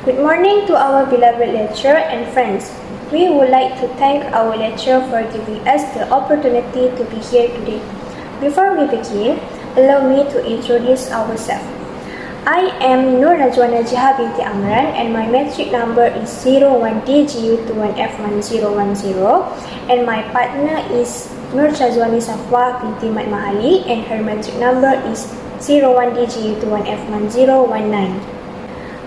Good morning to our beloved lecturer and friends. We would like to thank our lecturer for giving us the opportunity to be here today. Before we begin, allow me to introduce ourselves. I am Nur Najwana Jiha binti Amran and my metric number is 01DGU21F1010 and my partner is Nur Chazwani Safwa binti Mat Mahali and her metric number is 01DGU21F1019.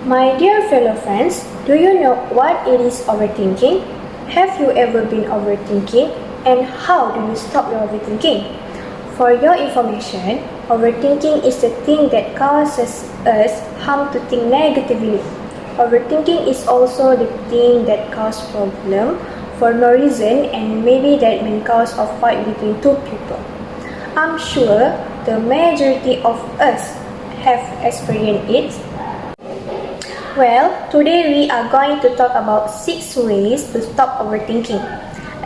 My dear fellow friends, do you know what it is overthinking? Have you ever been overthinking? And how do you stop your overthinking? For your information, overthinking is the thing that causes us harm to think negatively. Overthinking is also the thing that causes problem for no reason and maybe that may cause a fight between two people. I'm sure the majority of us have experienced it. Well, today we are going to talk about 6 ways to stop overthinking.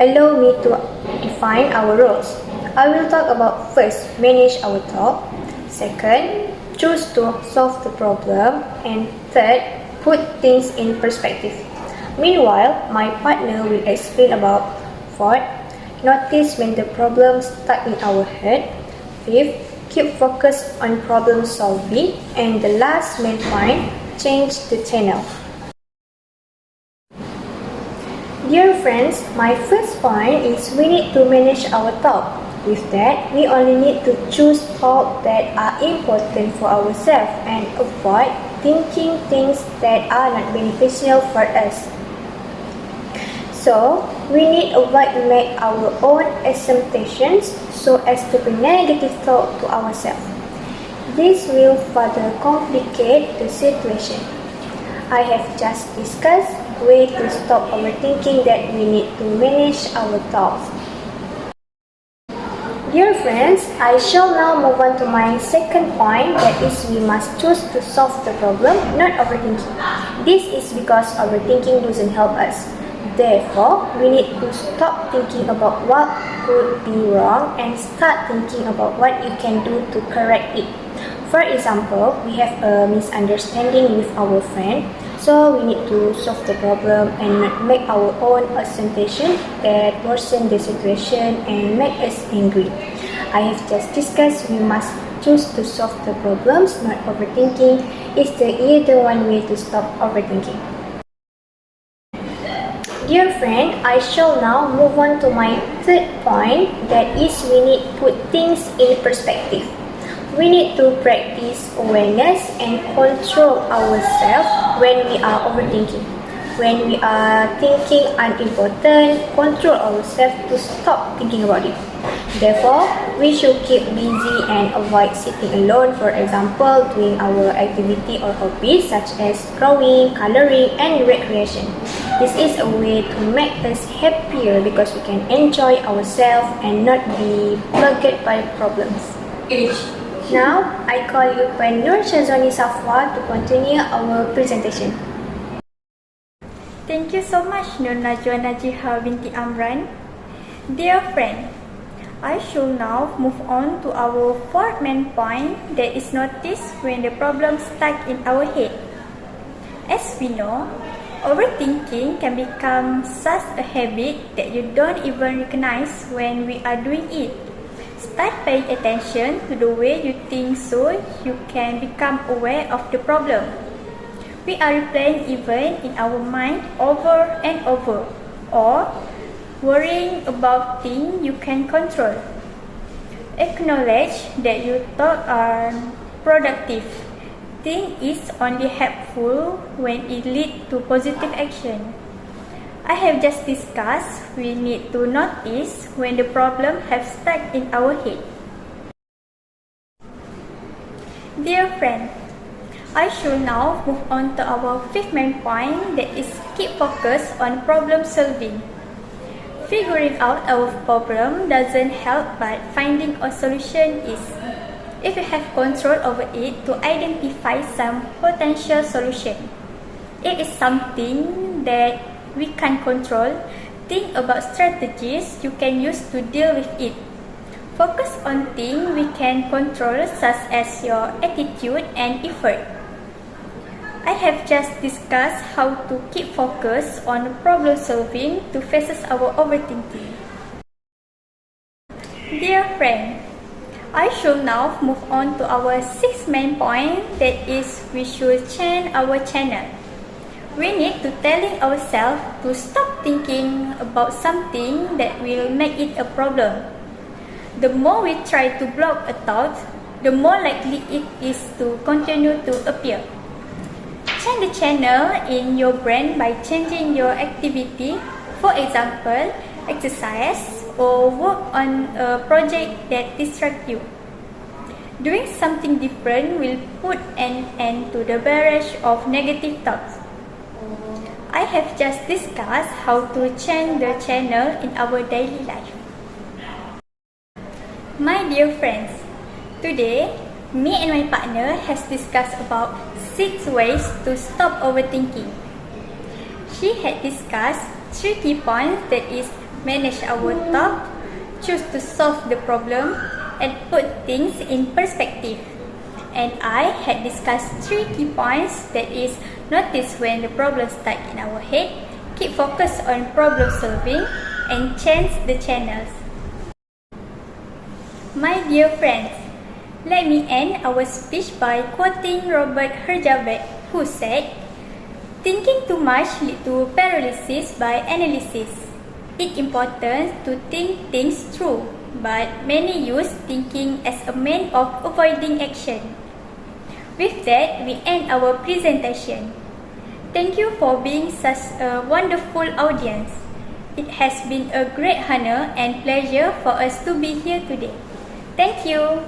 Allow me to define our roles. I will talk about first, manage our thought. Second, choose to solve the problem. And third, put things in perspective. Meanwhile, my partner will explain about fourth, notice when the problem stuck in our head. Fifth, keep focus on problem solving. And the last main point, change the channel. Dear friends, my first point is we need to manage our thought. With that, we only need to choose thoughts that are important for ourselves and avoid thinking things that are not beneficial for us. So, we need to avoid make our own assumptions so as to be negative thought to ourselves. This will further complicate the situation. I have just discussed ways to stop overthinking that we need to manage our thoughts. Dear friends, I shall now move on to my second point, that is we must choose to solve the problem, not overthinking. This is because overthinking doesn't help us. Therefore, we need to stop thinking about what could be wrong and start thinking about what you can do to correct it. For example, we have a misunderstanding with our friend, so we need to solve the problem and not make our own assumption that worsen the situation and make us angry. I have just discussed we must choose to solve the problems, not overthinking. It's the either one way to stop overthinking. Dear friend, I shall now move on to my third point, that is we need to put things in perspective. We need to practice awareness and control ourselves when we are overthinking. When we are thinking unimportant, control ourselves to stop thinking about it. Therefore, we should keep busy and avoid sitting alone, for example, doing our activity or hobbies such as drawing, coloring, and recreation. This is a way to make us happier because we can enjoy ourselves and not be plagued by problems. Now, I call you upon Nur Chazwani Safwa to continue our presentation. Thank you so much, Nur Najwana Jiha binti Amran. Dear friend, I shall now move on to our fourth main point, that is noticed when the problem stuck in our head. As we know, overthinking can become such a habit that you don't even recognize when we are doing it. Start paying attention to the way you think so you can become aware of the problem. We are replaying events in our mind over and over, or worrying about things you can control. Acknowledge that your thoughts are productive. Think is only helpful when it leads to positive action. I have just discussed we need to notice when the problem has stuck in our head. Dear friend, I should now move on to our fifth main point, that is keep focus on problem solving. Figuring out our problem doesn't help, but finding a solution is. If you have control over it, to identify some potential solution. It is something that we can control. Think about strategies you can use to deal with it. Focus on things we can control, such as your attitude and effort. I have just discussed how to keep focus on problem solving to face our overthinking. Dear friend, I should now move on to our sixth main point, that is we should change our channel. We need to telling ourselves to stop thinking about something that will make it a problem. The more we try to block a thought, the more likely it is to continue to appear. Change the channel in your brain by changing your activity, for example, exercise or work on a project that distracts you. Doing something different will put an end to the barrage of negative thoughts. I have just discussed how to change the channel in our daily life. My dear friends, today, me and my partner has discussed about 6 ways to stop overthinking. She had discussed 3 key points, that is, manage our thought, choose to solve the problem, and put things in perspective. And I had discussed 3 key points, that is, notice when the problem stuck in our head, keep focus on problem solving, and change the channels. My dear friends, let me end our speech by quoting Robert Herjavec, who said, "Thinking too much leads to paralysis by analysis. It's important to think things through, but many use thinking as a means of avoiding action." With that, we end our presentation. Thank you for being such a wonderful audience. It has been a great honor and pleasure for us to be here today. Thank you.